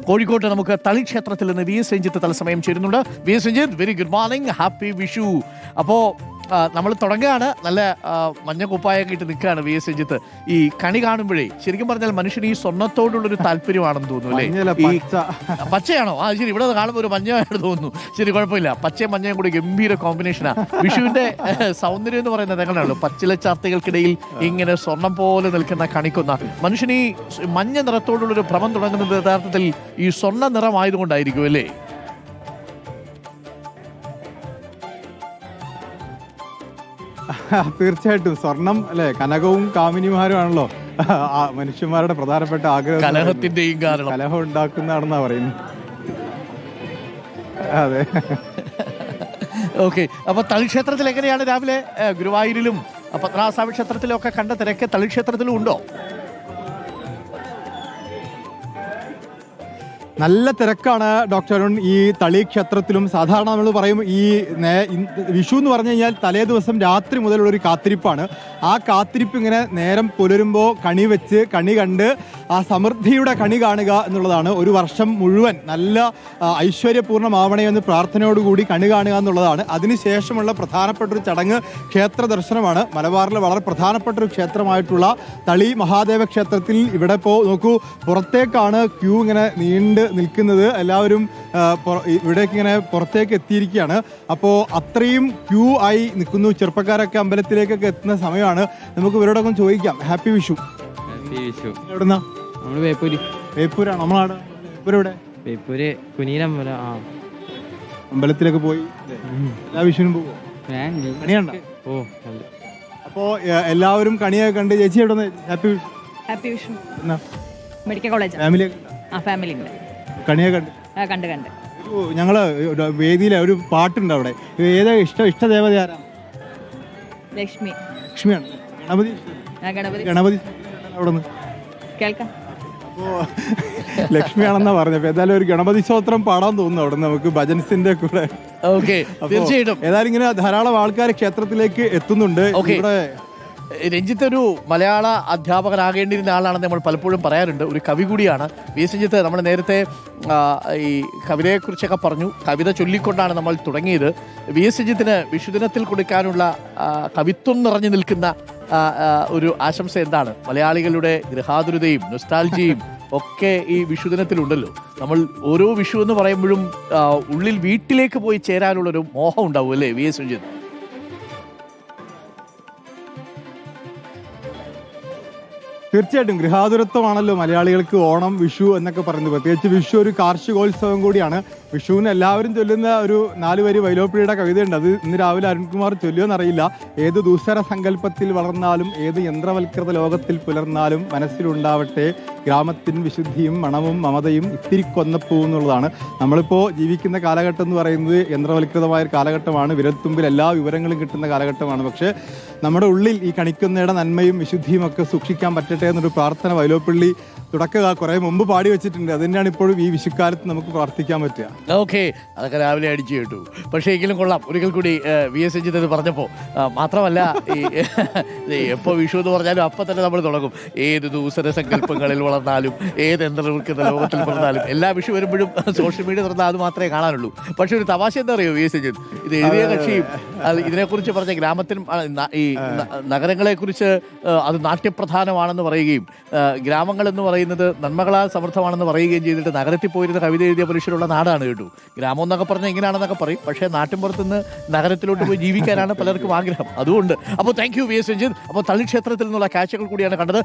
കോഴിക്കോട്ട് നമുക്ക് തളി ക്ഷേത്രത്തിൽ നിന്ന് വി എസ് രഞ്ജിത്ത് തത്സമയം ചേരുന്നുണ്ട്. V S Ranjith, very good morning, happy Vishu. അപ്പോൾ നമ്മൾ തുടങ്ങുകയാണ്. നല്ല മഞ്ഞ കുപ്പായൊക്കെ ഇട്ട് നിൽക്കുകയാണ് വി എസ് രഞ്ജിത്ത്. ഈ കണി കാണുമ്പോഴേ ശരിക്കും പറഞ്ഞാൽ മനുഷ്യന് ഈ സ്വർണ്ണത്തോടുള്ളൊരു താല്പര്യമാണെന്ന് തോന്നുന്നു അല്ലേ? ഈ പച്ചയാണോ? ശരി, ഇവിടെ കാണുമ്പോൾ ഒരു മഞ്ഞമായിട്ട് തോന്നുന്നു. ശരി, കുഴപ്പമില്ല. പച്ചയും മഞ്ഞയും കൂടി ഗംഭീര കോമ്പിനേഷനാണ്. വിഷുവിന്റെ സൗന്ദര്യം എന്ന് പറയുന്നത് എങ്ങനെയാണല്ലോ, പച്ചില ചാർത്തകൾക്കിടയിൽ ഇങ്ങനെ സ്വർണം പോലെ നിൽക്കുന്ന കണിക്കുന്ന മനുഷ്യന് ഈ മഞ്ഞ നിറത്തോടുള്ളൊരു ഭ്രമം തുടങ്ങുന്നത് യഥാർത്ഥത്തിൽ ഈ സ്വർണ്ണ നിറമായതുകൊണ്ടായിരിക്കും അല്ലേ? തീർച്ചയായിട്ടും സ്വർണം അല്ലെ, കനകവും കാമിനിമാരുമാണല്ലോ മനുഷ്യന്മാരുടെ പ്രധാനപ്പെട്ട ആഗ്രഹം. കലഹത്തിന്റെയും കാരണം കലഹം ഉണ്ടാക്കുന്നതാണെന്നാ പറയുന്നത്. അതെ. ഓക്കെ, അപ്പൊ തളിക്ഷേത്രത്തിൽ എങ്ങനെയാണ് രാവിലെ? ഗുരുവായൂരിലും പത്മനാഭസ്വാമി ക്ഷേത്രത്തിലും ഒക്കെ കണ്ട തിരക്ക് തളിക്ഷേത്രത്തിലും ഉണ്ടോ? നല്ല തിരക്കാണ് ഡോക്ടർ അരുൺ ഈ തളി ക്ഷേത്രത്തിലും. സാധാരണ നമ്മൾ പറയും ഈ വിഷു എന്ന് പറഞ്ഞു കഴിഞ്ഞാൽ തലേ ദിവസം രാത്രി മുതലുള്ള ഒരു കാത്തിരിപ്പാണ്. ആ കാത്തിരിപ്പ് ഇങ്ങനെ നേരം പുലരുമ്പോൾ കണി വെച്ച് കണി കണ്ട് ആ സമൃദ്ധിയുടെ കണി കാണുക എന്നുള്ളതാണ്. ഒരു വർഷം മുഴുവൻ നല്ല ഐശ്വര്യപൂർണ്ണമാവണേ എന്ന് പ്രാർത്ഥനയോടുകൂടി കണി കാണുക എന്നുള്ളതാണ്. അതിനുശേഷമുള്ള പ്രധാനപ്പെട്ട ഒരു ചടങ്ങ് ക്ഷേത്ര ദർശനമാണ്. മലബാറിലെ വളരെ പ്രധാനപ്പെട്ട ഒരു ക്ഷേത്രമായിട്ടുള്ള തളി മഹാദേവ ക്ഷേത്രത്തിൽ ഇവിടെ ഇപ്പോൾ നോക്കൂ, പുറത്തേക്കാണ് ക്യൂ ഇങ്ങനെ നീണ്ട് നിൽക്കുന്നത്. എല്ലാവരും ഇവിടേക്ക് ഇങ്ങനെ പുറത്തേക്ക് എത്തിയിരിക്കുകയാണ്. അപ്പോൾ അത്രയും ക്യൂ ആയി നിൽക്കുന്നു. ചെറുപ്പക്കാരൊക്കെ അമ്പലത്തിലേക്കൊക്കെ എത്തുന്ന സമയമാണ്. നമുക്ക് ഇവരോടൊക്കെ ചോദിക്കാം. ഹാപ്പി വിഷു. എവിടുന്നാ? നമ്മള് വേപ്പൂര്. വേപ്പൂരാണ് നമ്മളാണ്. വേപ്പൂരെവിടെ? വേപ്പൂര് കുനീരമ്പലം. അമ്പലത്തിലേക്ക് പോയി എല്ലാ വിഷുവിനും പോകുമോ? കണിയണ്ട? ഓ, അപ്പോ എല്ലാവരും കണിയൊക്കെ കണ്ട്. ചേച്ചി എവിടെ നിന്ന്? Happy Vishu. Happy Vishu. Medical college. Family ഉണ്ട്. കണിയൊക്കെ കണ്ട് കണ്ട്. ഞങ്ങള് വേദിയിലെ ഒരു പാട്ടുണ്ട് അവിടെ. ഏതാ ഇഷ്ടദേവത ആരാ? ലക്ഷ്മി. ലക്ഷ്മിയാണ്. ഗണപതി അവിടെ നിന്ന് കേൾക്കാം. അപ്പോ ലക്ഷ്മിയാണെന്നാ പറഞ്ഞപ്പോ ഏതായാലും ഒരു ഗണപതി സ്തോത്രം പാടാൻ തോന്നുന്നു അവിടെ നമുക്ക് ഭജൻസിന്റെ കൂടെ. തീർച്ചയായിട്ടും. ഏതായാലും ഇങ്ങനെ ധാരാളം ആൾക്കാർ ക്ഷേത്രത്തിലേക്ക് എത്തുന്നുണ്ട്. ഇവിടെ രഞ്ജിത്ത് ഒരു മലയാള അധ്യാപകനാകേണ്ടിയിരുന്ന ആളാണെന്ന് നമ്മൾ പലപ്പോഴും പറയാറുണ്ട്. ഒരു കവി കൂടിയാണ് വി എസ് രഞ്ജിത്ത്. നമ്മൾ നേരത്തെ ഈ കവിതയെക്കുറിച്ചൊക്കെ പറഞ്ഞു. കവിത ചൊല്ലിക്കൊണ്ടാണ് നമ്മൾ തുടങ്ങിയത്. വി എസ് രഞ്ജിത്തിന് വിഷുദിനത്തിൽ കൊടുക്കാനുള്ള കവിത്വം നിറഞ്ഞു നിൽക്കുന്ന ഒരു ആശംസ എന്താണ്? മലയാളികളുടെ ഗൃഹാതുരതയും നൊസ്റ്റാൾജിയയും ഒക്കെ ഈ വിഷുദിനത്തിലുണ്ടല്ലോ. നമ്മൾ ഓരോ വിഷു എന്ന് പറയുമ്പോഴും ഉള്ളിൽ വീട്ടിലേക്ക് പോയി ചേരാനുള്ളൊരു മോഹം ഉണ്ടാവും അല്ലേ വി എസ് രഞ്ജിത്ത്? തീർച്ചയായിട്ടും ഗൃഹാതുരത്വമാണല്ലോ മലയാളികൾക്ക് ഓണം, വിഷു എന്നൊക്കെ പറയുന്നത്. പ്രത്യേകിച്ച് വിഷു ഒരു കാർഷികോത്സവം കൂടിയാണ്. വിഷുവിന് എല്ലാവരും ചൊല്ലുന്ന ഒരു 4 വരി വൈലോപ്പിളിയുടെ കവിതയുണ്ട്. അത് ഇന്ന് രാവിലെ അരുൺകുമാർ ചൊല്ലിയോന്നറിയില്ല. ഏത് ദൂസര സങ്കല്പത്തിൽ വളർന്നാലും ഏത് യന്ത്രവൽകൃത ലോകത്തിൽ പുലർന്നാലും മനസ്സിലുണ്ടാവട്ടെ ഗ്രാമത്തിൻ വിശുദ്ധിയും മണവും മമതയും ഇത്തിരി കൊന്നപ്പൂ എന്നുള്ളതാണ്. നമ്മളിപ്പോൾ ജീവിക്കുന്ന കാലഘട്ടം എന്ന് പറയുന്നത് യന്ത്രവൽകൃതമായ ഒരു കാലഘട്ടമാണ്. വിരൽത്തുമ്പിൽ എല്ലാ വിവരങ്ങളും കിട്ടുന്ന കാലഘട്ടമാണ്. പക്ഷേ നമ്മുടെ ഉള്ളിൽ ഈ കണിക്കൊന്നയുടെ നന്മയും വിശുദ്ധിയും ഒക്കെ സൂക്ഷിക്കാൻ പറ്റട്ടെ എന്നൊരു പ്രാർത്ഥന വൈലോപ്പിള്ളി കുറേ മുമ്പ് പാടി വെച്ചിട്ടുണ്ട്. അതുതന്നെയാണ് ഇപ്പോഴും ഈ വിഷുക്കാലത്ത് നമുക്ക് പ്രാർത്ഥിക്കാൻ പറ്റുക. ഓക്കെ, അതൊക്കെ രാവിലെ അടിച്ചു കേട്ടു. പക്ഷേ എങ്കിലും കൊള്ളാം. ഒരിക്കൽ കൂടി വി എസ് രഞ്ജിത്ത് ഇത് പറഞ്ഞപ്പോൾ മാത്രമല്ല ഈ എപ്പോൾ വിഷു എന്ന് പറഞ്ഞാലും അപ്പം തന്നെ നമ്മൾ തുടങ്ങും. ഏത് ദൂസര സങ്കല്പങ്ങളിൽ വളർന്നാലും ഏത് യന്ത്രവൽകൃത ലോകത്തിൽ വളർന്നാലും എല്ലാ വിഷു വരുമ്പോഴും സോഷ്യൽ മീഡിയ തുറന്നാൽ അത് മാത്രമേ കാണാനുള്ളൂ. പക്ഷെ ഒരു തമാശ എന്താ അറിയോ വി എസ് രഞ്ജിത്ത്? ഇത് എഴുതിയ കക്ഷിയും ഇതിനെക്കുറിച്ച് പറഞ്ഞ ഗ്രാമത്തിനും ഈ നഗരങ്ങളെക്കുറിച്ച് അത് നാട്യപ്രധാനമാണെന്ന് പറയുകയും ഗ്രാമങ്ങളെന്ന് പറയുന്നത് നന്മകളാൽ സമൃദ്ധമാണെന്ന് പറയുകയും ചെയ്തിട്ട് നഗരത്തിൽ പോയിരുന്ന കവിത എഴുതിയ മനുഷ്യരുള്ള നാടാണ് കേട്ടു. ഗ്രാമം എന്നൊക്കെ പറഞ്ഞാൽ എങ്ങനെയാണെന്നൊക്കെ പറയും. പക്ഷേ നാട്ടിൻപുറത്തുനിന്ന് നഗരത്തിലോട്ട് പോയി ജീവിക്കാനാണ് പലർക്കും ആഗ്രഹം. അതുകൊണ്ട് അപ്പോൾ thank you V S Ranjith. അപ്പോൾ തളി ക്ഷേത്രത്തിൽ നിന്നുള്ള കാഴ്ചകൾ കൂടിയാണ് കണ്ടത്.